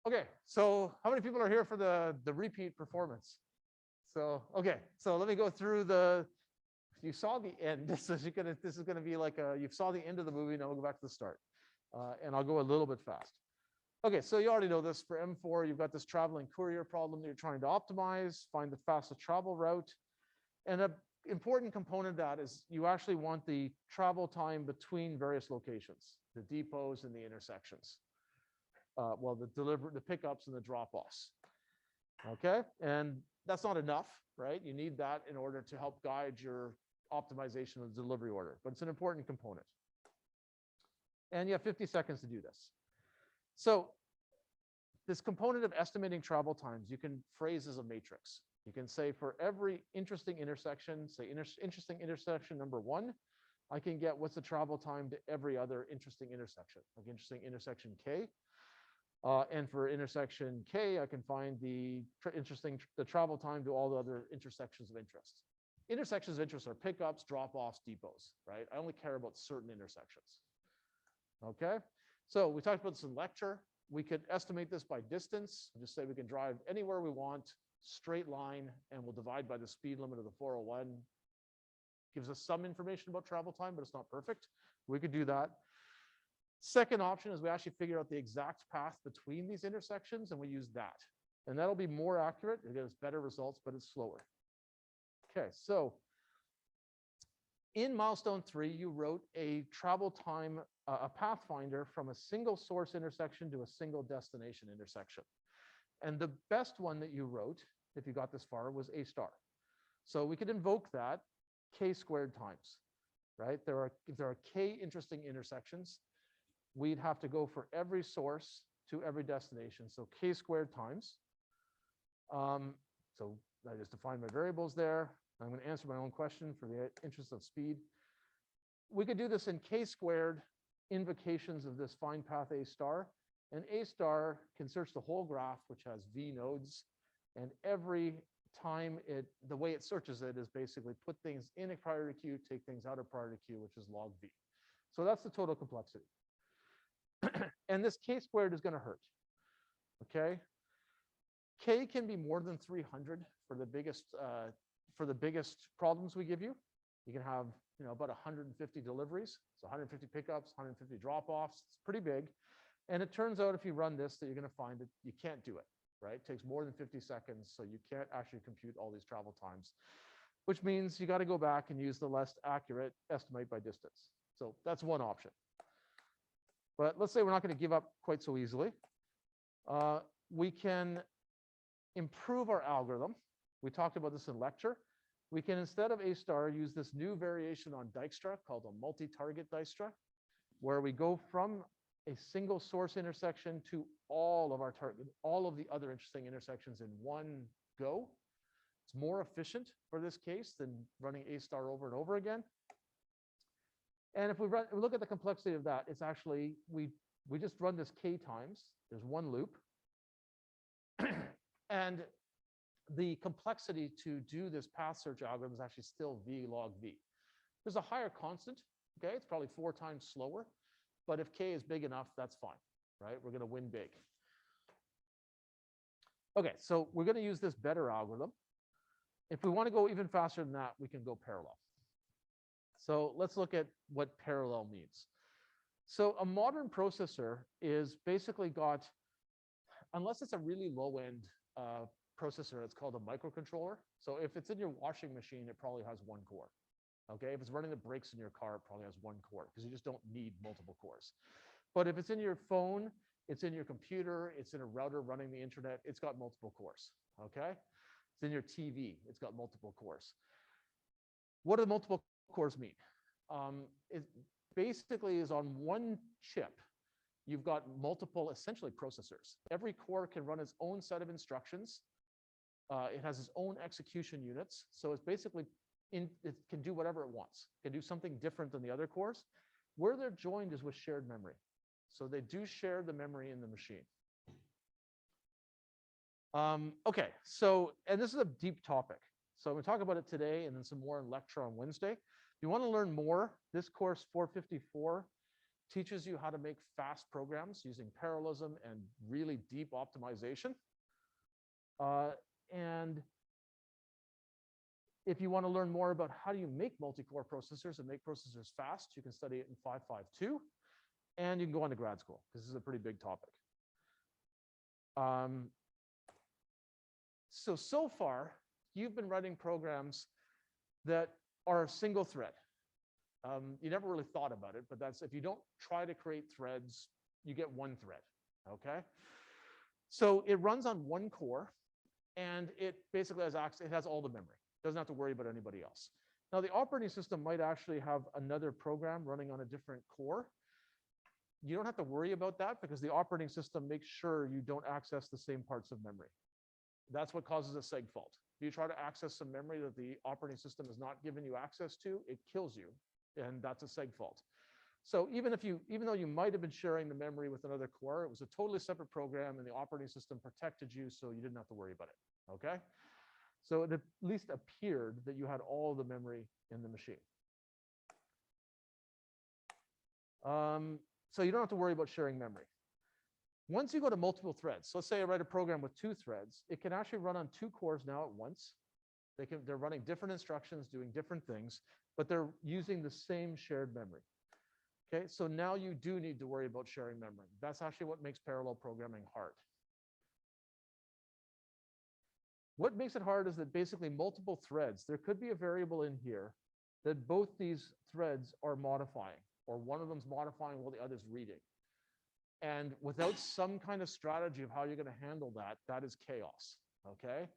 Okay, so how many people are here for the repeat performance? So okay, so let me go through the. You saw the end. This is gonna be like you saw the end of the movie. Now we'll go back to the start, and I'll go a little bit fast. Okay, so you already know this. For M4, you've got this traveling courier problem that you're trying to optimize, find the fastest travel route, and an important component of that is you actually want the travel time between various locations, the depots and the intersections. Well, the pickups and the drop-offs. Okay, and that's not enough, right? You need that in order to help guide your optimization of the delivery order, but it's an important component. And you have 50 seconds to do this. So this component of estimating travel times, you can phrase as a matrix. You can say for every interesting intersection, say interesting intersection number 1, I can get what's the travel time to every other interesting intersection, like interesting intersection K. And for intersection K, I can find the travel time to all the other intersections of interest. Intersections of interest are pickups, drop-offs, depots, right? I only care about certain intersections. Okay, so we talked about this in lecture. We could estimate this by distance. Just say we can drive anywhere we want, straight line, and we'll divide by the speed limit of the 401. Gives us some information about travel time, but it's not perfect. We could do that. Second option is we actually figure out the exact path between these intersections, and we use that. And that'll be more accurate. It gives better results, but it's slower. Okay, so in milestone 3, you wrote a travel time, a pathfinder from a single source intersection to a single destination intersection. And the best one that you wrote, if you got this far, was A star. So we could invoke that K squared times, right? If there are K interesting intersections, we'd have to go for every source to every destination. So K squared times. So I just defined my variables there. I'm going to answer my own question for the interest of speed. We could do this in K squared invocations of this find path A star. And A star can search the whole graph, which has V nodes. And every time the way it searches it is basically put things in a priority queue, take things out of priority queue, which is log V. So that's the total complexity. And this K squared is going to hurt. Okay. K can be more than 300 for the biggest problems we give you. You can have about 150 deliveries, so 150 pickups, 150 drop-offs. It's pretty big. And it turns out if you run this that you're going to find that you can't do it, right? It takes more than 50 seconds, so you can't actually compute all these travel times, which means you got to go back and use the less accurate estimate by distance. So that's one option. But let's say we're not going to give up quite so easily. We can improve our algorithm. We talked about this in lecture. We can, instead of A star, use this new variation on Dijkstra called a multi-target Dijkstra, where we go from a single source intersection to all of the other interesting intersections in one go. It's more efficient for this case than running A star over and over again. And if we look at the complexity of that, it's actually, we just run this K times. There's one loop. And the complexity to do this path search algorithm is actually still V log V. There's a higher constant, okay? It's probably 4 times slower. But if K is big enough, that's fine, right? We're going to win big. Okay, so we're going to use this better algorithm. If we want to go even faster than that, we can go parallel. So let's look at what parallel means. So a modern processor is basically got, unless it's a really low-end processor, it's called a microcontroller. So if it's in your washing machine, it probably has 1 core. Okay, if it's running the brakes in your car, it probably has 1 core because you just don't need multiple cores. But if it's in your phone, it's in your computer, it's in a router running the internet, it's got multiple cores. Okay, it's in your TV, it's got multiple cores. What do multiple cores mean? It basically is on one chip. You've got multiple, essentially, processors. Every core can run its own set of instructions. It has its own execution units. So it's basically, it can do whatever it wants. It can do something different than the other cores. Where they're joined is with shared memory. So they do share the memory in the machine. Okay, so, and this is a deep topic. So I'm going to talk about it today and then some more in lecture on Wednesday. If you want to learn more, this course 454 teaches you how to make fast programs using parallelism and really deep optimization. And if you want to learn more about how do you make multi-core processors and make processors fast, you can study it in 552, and you can go on to grad school, because this is a pretty big topic. So far, you've been writing programs that are single thread. You never really thought about it, but that's, if you don't try to create threads, you get one thread, okay? So it runs on one core, and it basically has access, it has all the memory. Doesn't have to worry about anybody else. Now, the operating system might actually have another program running on a different core. You don't have to worry about that because the operating system makes sure you don't access the same parts of memory. That's what causes a seg fault. If you try to access some memory that the operating system has not given you access to, it kills you, and that's a seg fault. So even though you might have been sharing the memory with another core, it was a totally separate program, and the operating system protected you, so you didn't have to worry about it. Okay? So it at least appeared that you had all the memory in the machine. So you don't have to worry about sharing memory. Once you go to multiple threads, so let's say I write a program with 2 threads, it can actually run on 2 cores now at once. They're running different instructions, doing different things, but they're using the same shared memory. Okay, so now you do need to worry about sharing memory. That's actually what makes parallel programming hard. What makes it hard is that basically multiple threads, there could be a variable in here that both these threads are modifying, or one of them's modifying while the other's reading. And without some kind of strategy of how you're going to handle that, that is chaos, okay?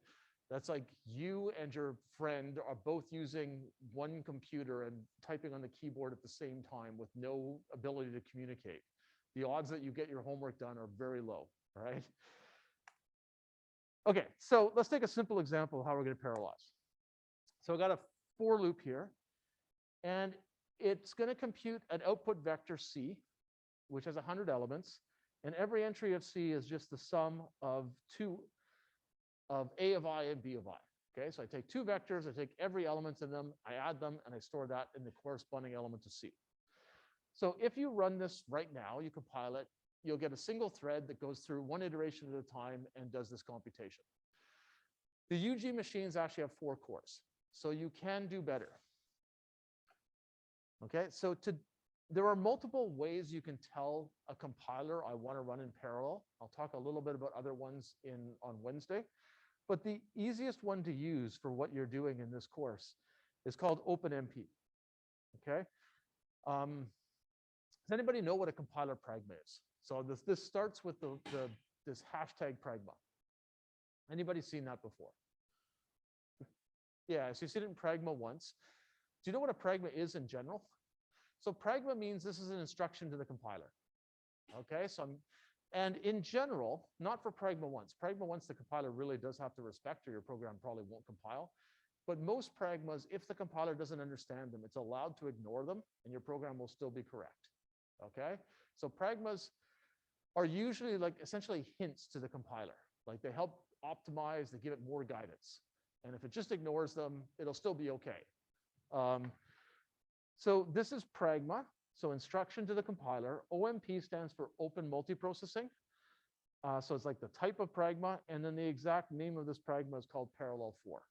That's like you and your friend are both using one computer and typing on the keyboard at the same time with no ability to communicate. The odds that you get your homework done are very low, right? Okay, so let's take a simple example of how we're going to parallelize. So I've got a for loop here, and it's going to compute an output vector C, which has 100 elements, and every entry of C is just the sum of A of I and B of I. Okay, so I take 2 vectors, I take every element in them, I add them, and I store that in the corresponding element of C. So if you run this right now, you compile it, you'll get a single thread that goes through one iteration at a time and does this computation. The UG machines actually have 4 cores, so you can do better. Okay, so there are multiple ways you can tell a compiler I want to run in parallel. I'll talk a little bit about other ones on Wednesday, but the easiest one to use for what you're doing in this course is called OpenMP. Okay, does anybody know what a compiler pragma is? So this starts with this hashtag pragma. Anybody seen that before? Yeah, so you've seen it in pragma once. Do you know what a pragma is in general? So pragma means this is an instruction to the compiler. Okay, and in general, not for pragma once. Pragma once, the compiler really does have to respect, or your program probably won't compile. But most pragmas, if the compiler doesn't understand them, it's allowed to ignore them, and your program will still be correct. Okay, so pragmas are usually like essentially hints to the compiler. Like they help optimize, they give it more guidance. And if it just ignores them, it'll still be okay. So this is pragma, so instruction to the compiler. OMP stands for open multiprocessing. So it's like the type of pragma, and then the exact name of this pragma is called parallel for.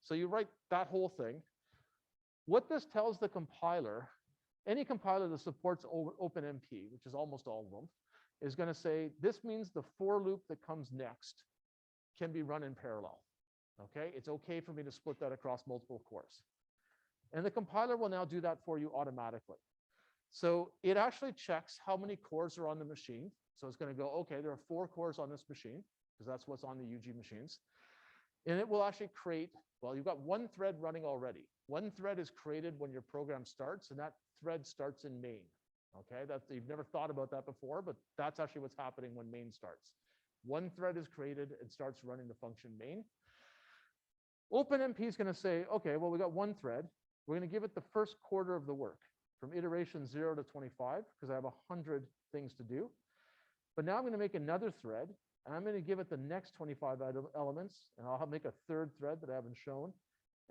So you write that whole thing. What this tells the compiler, any compiler that supports OpenMP, which is almost all of them, is going to say, this means the for loop that comes next can be run in parallel. Okay, it's okay for me to split that across multiple cores. And the compiler will now do that for you automatically. So it actually checks how many cores are on the machine. So it's going to go, okay, there are 4 cores on this machine, because that's what's on the UG machines. And it will actually create, well, you've got 1 thread running already. 1 thread is created when your program starts, and that thread starts in main. Okay, you've never thought about that before, but that's actually what's happening when main starts. 1 thread is created and starts running the function main. OpenMP is going to say, okay, well, we got 1 thread. We're going to give it the first quarter of the work from iteration 0 to 25, because I have 100 things to do. But now I'm going to make another thread, and I'm going to give it the next 25 elements, and I'll make a 3rd thread that I haven't shown,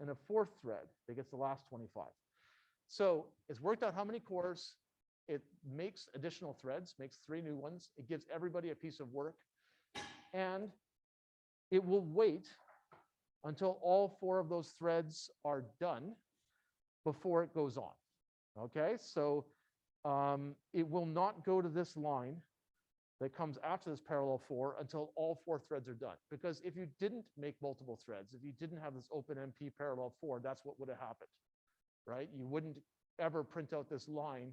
and a 4th thread that gets the last 25. So it's worked out how many cores, it makes additional threads, makes 3 new ones. It gives everybody a piece of work, and it will wait until all 4 of those threads are done before it goes on. Okay, so it will not go to this line that comes after this parallel 4 until all 4 threads are done. Because if you didn't make multiple threads, if you didn't have this OpenMP parallel 4, that's what would have happened, right? You wouldn't ever print out this line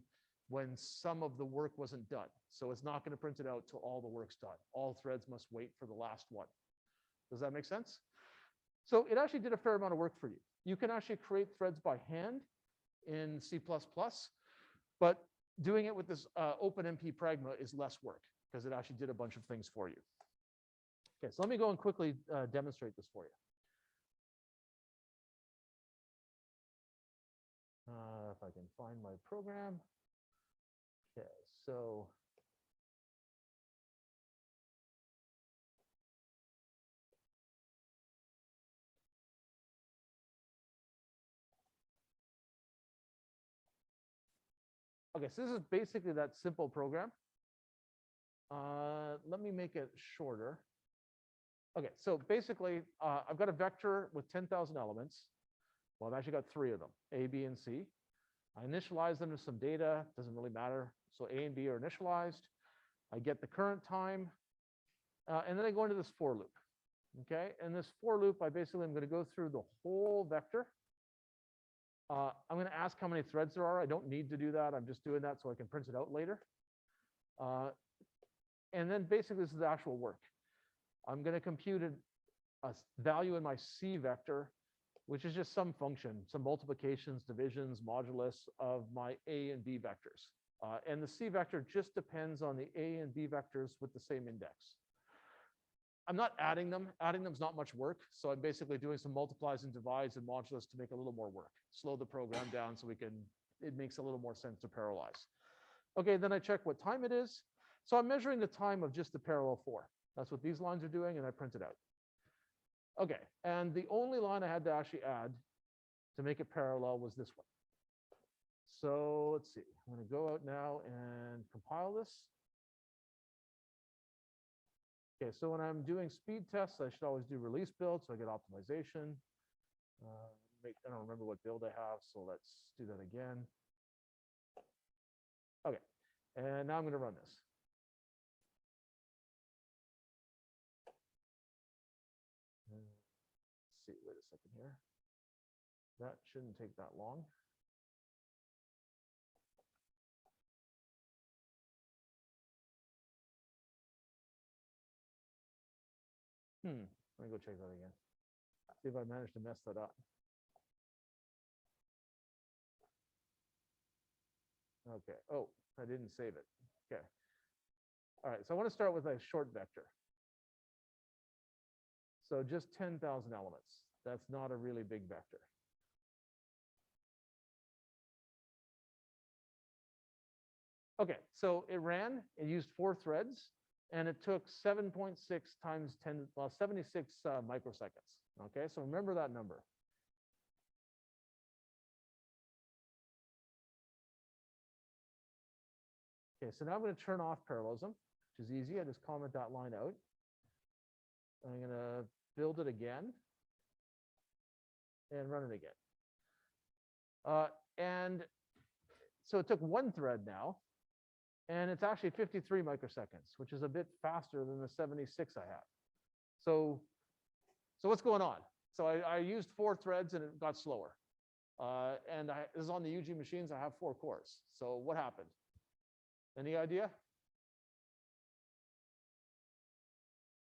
when some of the work wasn't done. So it's not going to print it out till all the work's done. All threads must wait for the last one. Does that make sense? So it actually did a fair amount of work for you. You can actually create threads by hand in C++, but doing it with this OpenMP pragma is less work because it actually did a bunch of things for you. Okay, so let me go and quickly demonstrate this for you. If I can find my program. Okay, so okay, so this is basically that simple program. Let me make it shorter. Okay, so basically, I've got a vector with 10,000 elements. Well, I've actually got 3 of them, A, B, and C. I initialize them to some data, doesn't really matter. So A and B are initialized. I get the current time, and then I go into this for loop. Okay, and this for loop, I basically am going to go through the whole vector. I'm going to ask how many threads there are. I don't need to do that. I'm just doing that so I can print it out later. And then basically this is the actual work. I'm going to compute a value in my C vector, which is just some function, some multiplications, divisions, modulus of my A and B vectors. And the C vector just depends on the A and B vectors with the same index. I'm not adding them. Adding them is not much work. So I'm basically doing some multiplies and divides and modulus to make a little more work. Slow the program down so it makes a little more sense to parallelize. Okay, then I check what time it is. So I'm measuring the time of just the parallel 4. That's what these lines are doing, and I print it out. Okay, and the only line I had to actually add to make it parallel was this one. So let's see. I'm going to go out now and compile this. Okay, so when I'm doing speed tests, I should always do release build, so I get optimization. I don't remember what build I have, so let's do that again. Okay, and now I'm going to run this. Let's see, wait a second here. That shouldn't take that long. Let me go check that again. See if I managed to mess that up. Okay. Oh, I didn't save it. Okay. All right. So I want to start with a short vector. So just 10,000 elements. That's not a really big vector. Okay. So it ran. It used 4 threads, and it took 7.6 times 10, well, 76 microseconds. Okay. So remember that number. Okay, so now I'm going to turn off parallelism, which is easy. I just comment that line out. I'm going to build it again and run it again. And so it took 1 thread now, and it's actually 53 microseconds, which is a bit faster than the 76 I had. So what's going on? So I used 4 threads and it got slower. And this is on the UG machines. I have 4 cores. So what happened? Any idea?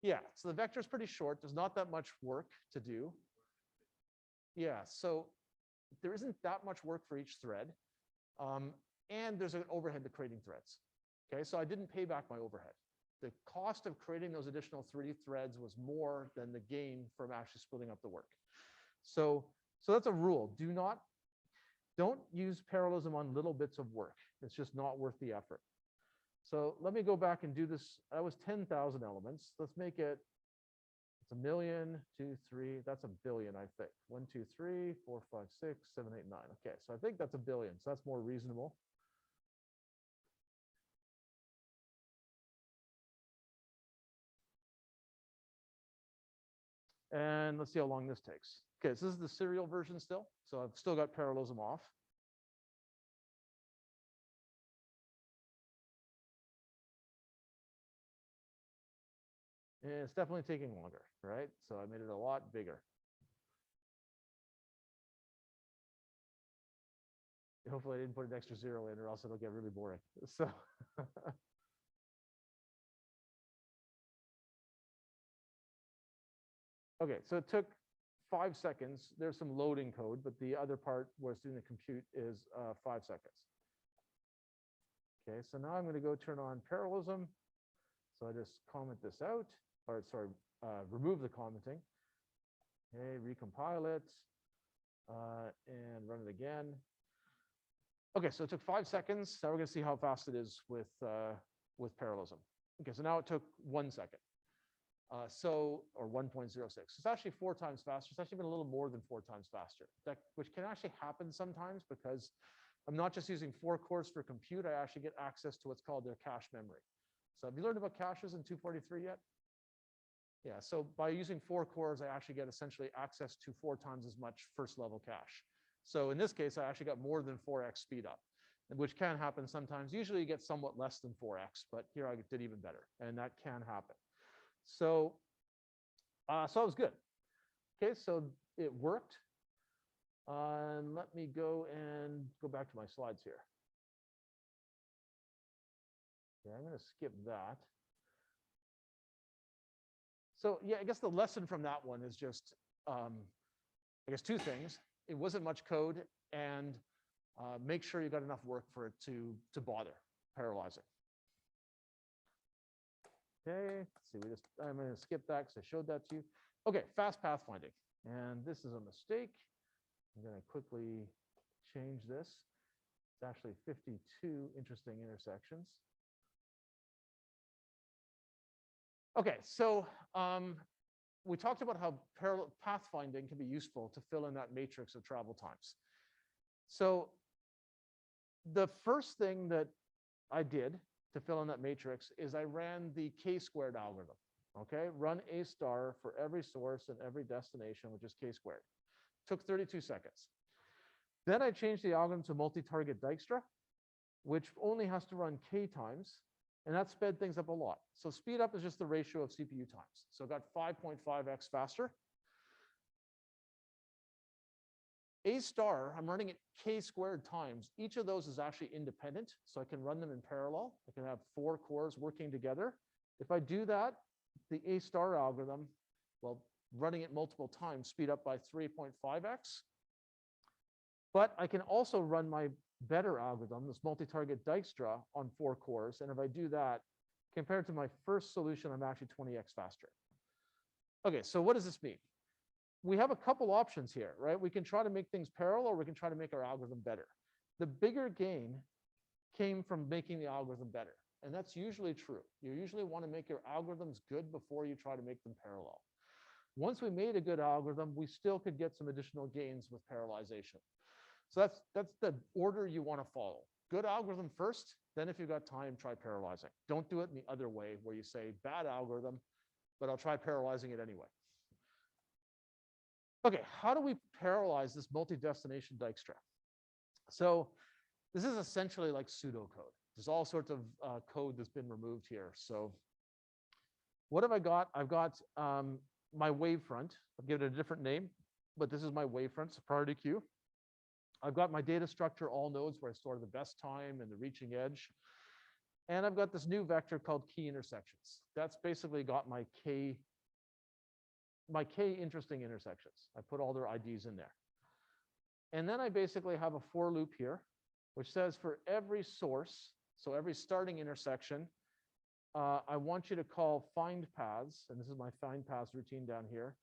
Yeah, so the vector is pretty short. There's not that much work to do. Yeah, so there isn't that much work for each thread. And there's an overhead to creating threads. Okay, so I didn't pay back my overhead. The cost of creating those additional 3 threads was more than the gain from actually splitting up the work. So that's a rule. Don't use parallelism on little bits of work. It's just not worth the effort. So let me go back and do this. That was 10,000 elements. Let's make it, it's 1 million, 2, 3, that's 1 billion, I think. 1, 2, 3, 4, 5, 6, 7, 8, 9. Okay, so I think that's 1 billion. So that's more reasonable. And let's see how long this takes. Okay, so this is the serial version still. So I've still got parallelism off. And it's definitely taking longer, right? So I made it a lot bigger. Hopefully I didn't put an extra zero in or else it'll get really boring. So okay, so it took 5 seconds. There's some loading code, but the other part where it's doing the compute is 5 seconds. Okay, so now I'm going to go turn on parallelism. So I just comment this out, or sorry, remove the commenting. Okay, recompile it and run it again. Okay, so it took 5 seconds. Now we're going to see how fast it is with parallelism. Okay, so now it took 1 second. Or 1.06. It's actually 4 times faster. It's actually been a little more than 4 times faster, which can actually happen sometimes because I'm not just using 4 cores for compute. I actually get access to what's called their cache memory. So have you learned about caches in 243 yet? Yeah, so by using 4 cores, I actually get essentially access to 4 times as much first level cache. So in this case, I actually got more than 4x speed up, which can happen sometimes. Usually you get somewhat less than 4x, but here I did even better, and that can happen. So it was good. Okay, so it worked. And let me go back to my slides here. Okay, I'm going to skip that. So yeah, I guess the lesson from that one is just, I guess 2 things. It wasn't much code, and make sure you got enough work for it to bother parallelizing. Okay, let's see, I'm going to skip that because I showed that to you. Okay, fast pathfinding. And this is a mistake. I'm going to quickly change this. It's actually 52 interesting intersections. Okay, so we talked about how parallel pathfinding can be useful to fill in that matrix of travel times. So the first thing that I did to fill in that matrix is I ran the k-squared algorithm. Okay, run a star for every source and every destination, which is k-squared. Took 32 seconds. Then I changed the algorithm to multi-target Dijkstra, which only has to run k times, and that sped things up a lot. So speed up is just the ratio of CPU times. So it got 5.5x faster. A star, I'm running it k-squared times. Each of those is actually independent, so I can run them in parallel. I can have 4 cores working together. If I do that, the A star algorithm, well, running it multiple times, speed up by 3.5x. But I can also run my better algorithm, this multi-target Dijkstra, on 4 cores. And if I do that, compared to my first solution, I'm actually 20x faster. Okay, so what does this mean? We have a couple options here, right? We can try to make things parallel, or we can try to make our algorithm better. The bigger gain came from making the algorithm better. And that's usually true. You usually want to make your algorithms good before you try to make them parallel. Once we made a good algorithm, we still could get some additional gains with parallelization. So that's the order you want to follow. Good algorithm first, then if you've got time, try parallelizing. Don't do it in the other way where you say bad algorithm, but I'll try parallelizing it anyway. Okay, how do we parallelize this multi-destination Dijkstra? So this is essentially like pseudocode. There's all sorts of code that's been removed here. So what have I got? I've got my wavefront. I've given it a different name, but this is my wavefront, it's a priority queue. I've got my data structure, all nodes, where I store the best time and the reaching edge. And I've got this new vector called key intersections. That's basically got my k interesting intersections. I put all their IDs in there. And then I basically have a for loop here, which says for every source, so every starting intersection, I want you to call find paths, and this is my find paths routine down here,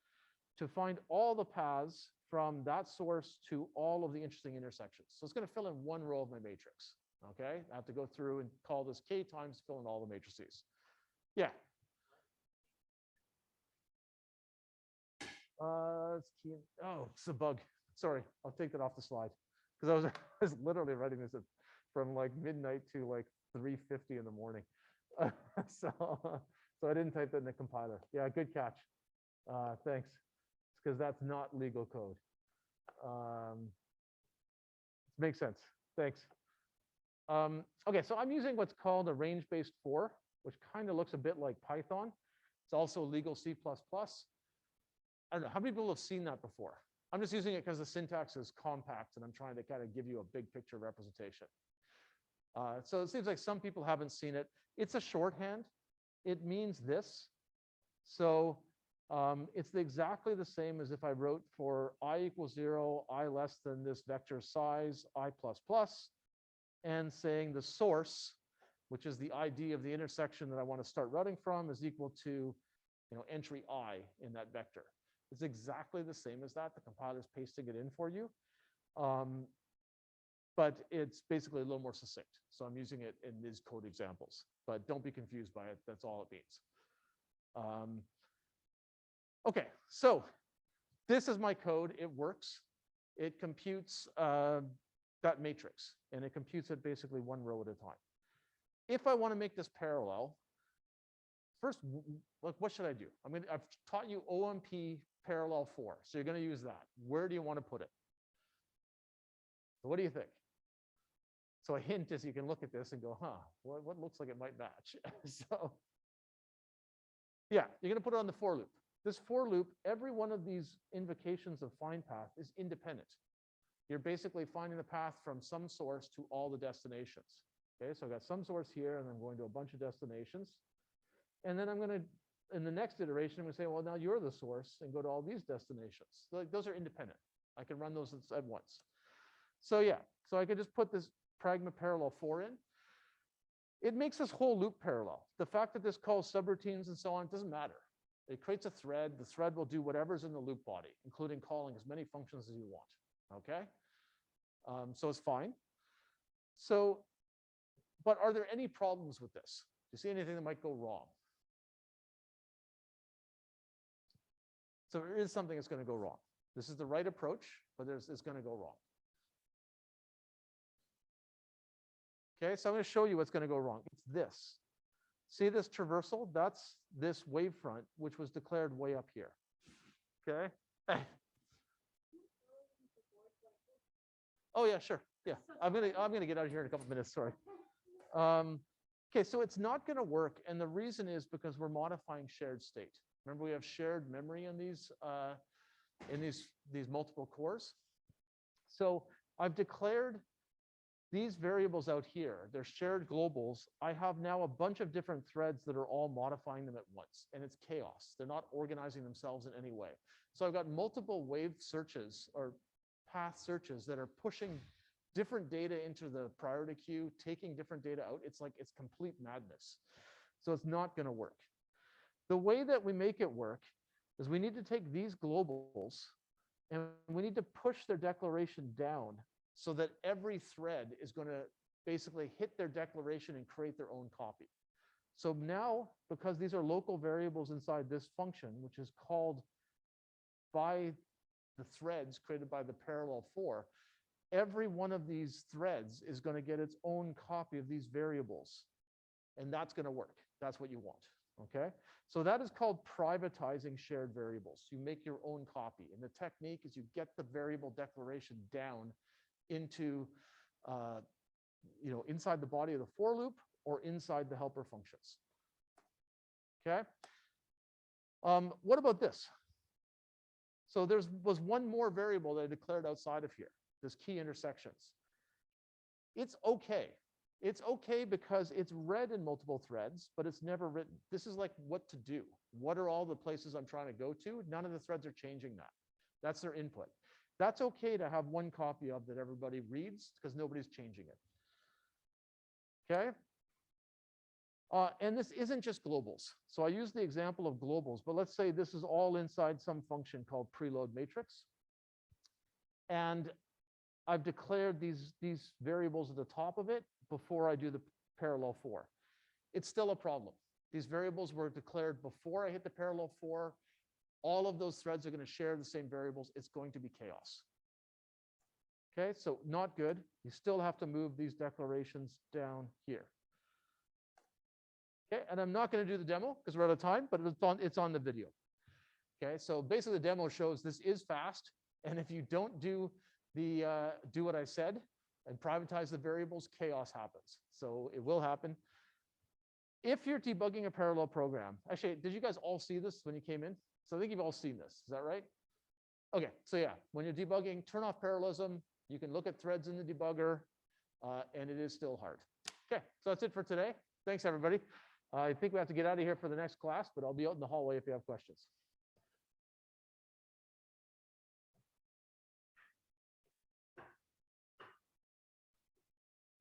to find all the paths from that source to all of the interesting intersections. So it's going to fill in 1 row of my matrix. Okay, I have to go through and call this k times, fill in all the matrices. Yeah. It's a bug. Sorry, I'll take that off the slide because I was literally writing this from like midnight to like 3:50 in the morning. So I didn't type that in the compiler. Yeah, good catch. Thanks. because that's not legal code. Makes sense. Thanks. Okay, so I'm using what's called a range-based for, which kind of looks a bit like Python. It's also legal C++. I don't know, how many people have seen that before? I'm just using it because the syntax is compact and I'm trying to kind of give you a big picture representation. So it seems like some people haven't seen it. It's a shorthand. It means this. So it's exactly the same as if I wrote for I equals 0, I less than this vector size, I plus plus, and saying the source, which is the ID of the intersection that I want to start routing from, is equal to entry I in that vector. It's exactly the same as that. The compiler's pasting it in for you. But it's basically a little more succinct. So I'm using it in these code examples. But don't be confused by it. That's all it means. Okay, so this is my code. It works. It computes that matrix, and it computes it basically one row at a time. If I want to make this parallel, first, what should I do? I've taught you OMP parallel 4, so you're going to use that. Where do you want to put it? So what do you think? So a hint is you can look at this and go, what looks like it might match? So yeah, you're going to put it on the for loop. This for loop, every one of these invocations of find path is independent. You're basically finding the path from some source to all the destinations. Okay, so I've got some source here, and I'm going to a bunch of destinations. And then I'm going to, in the next iteration, I'm going to say, well, now you're the source, and go to all these destinations. So those are independent. I can run those at once. So yeah, so I could just put this pragma parallel 4 in. It makes this whole loop parallel. The fact that this calls subroutines and so on doesn't matter. It creates a thread. The thread will do whatever's in the loop body, including calling as many functions as you want. Okay? So it's fine. So, but are there any problems with this? Do you see anything that might go wrong? So there is something that's going to go wrong. This is the right approach, but it's going to go wrong. Okay, so I'm going to show you what's going to go wrong. It's this. See this traversal? That's this wavefront, which was declared way up here. Okay. Oh yeah, sure. Yeah, I'm gonna get out of here in a couple of minutes. Sorry. Okay, so it's not going to work, and the reason is because we're modifying shared state. Remember, we have shared memory in these multiple cores. So I've declared these variables out here. They're shared globals. I have now a bunch of different threads that are all modifying them at once, and it's chaos. They're not organizing themselves in any way. So I've got multiple wave searches or path searches that are pushing different data into the priority queue, taking different data out. It's complete madness. So it's not going to work. The way that we make it work is we need to take these globals and we need to push their declaration down so that every thread is going to basically hit their declaration and create their own copy. So now, because these are local variables inside this function, which is called by the threads created by the parallel 4, every one of these threads is going to get its own copy of these variables. And that's going to work. That's what you want. Okay? So that is called privatizing shared variables. You make your own copy. And the technique is you get the variable declaration down into, inside the body of the for loop or inside the helper functions. Okay? What about this? So there was one more variable that I declared outside of here, this key intersections. It's okay. It's okay because it's read in multiple threads, but it's never written. This is like what to do. What are all the places I'm trying to go to? None of the threads are changing that. That's their input. That's okay to have one copy of that everybody reads because nobody's changing it. Okay? And this isn't just globals. So I use the example of globals, but let's say this is all inside some function called preload matrix. And I've declared these variables at the top of it before I do the parallel 4. It's still a problem. These variables were declared before I hit the parallel 4. All of those threads are going to share the same variables. It's going to be chaos. Okay, so not good. You still have to move these declarations down here. Okay, and I'm not going to do the demo because we're out of time, but it's on the video. Okay, so basically the demo shows this is fast, and if you don't do what I said and privatize the variables, chaos happens. So it will happen. If you're debugging a parallel program, actually, did you guys all see this when you came in? So I think you've all seen this. Is that right? Okay, so yeah, when you're debugging, turn off parallelism. You can look at threads in the debugger, and it is still hard. Okay, so that's it for today. Thanks, everybody. I think we have to get out of here for the next class, but I'll be out in the hallway if you have questions.